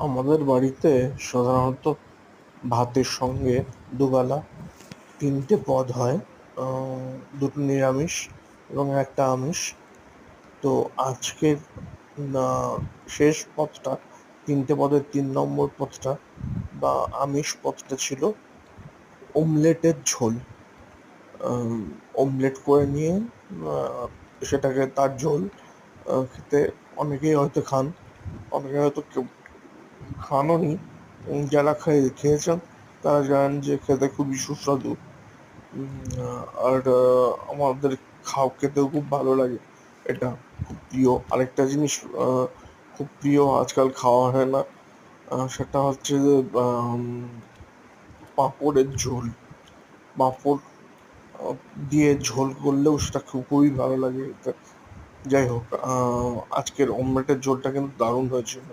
আমাদের বাড়িতে সাধারণত ভাতের সঙ্গে দুবেলা তিনটে পদ হয়। দুটো নিরামিষ এবং একটা আমিষ। তো আজকের না শেষ পদটা, তিনটে পদের 3 নম্বর পদটা বা আমিষ পদটা ছিল ওমলেটের ঝোল। ওমলেট করে নিয়ে সেটাকে তার ঝোল খেতে অনেকেই হয়তো খান, অনেকে হয়তো কেউ খানওনি। যারা খেয়েছেন তারা জানেন যে খেতে খুবই সুস্বাদু। আর আমাদের খেতেও খুব ভালো লাগে। এটা খুব প্রিয়। আরেকটা জিনিস খুব প্রিয়, আজকাল খাওয়া হয় না। সেটা হচ্ছে যে পাঁপড়ের ঝোল। পাঁপড় দিয়ে ঝোল করলেও সেটা খুবই ভালো লাগে। যাই হোক, আজকের অমলেটের ঝোলটা কিন্তু দারুণ হয়েছিল।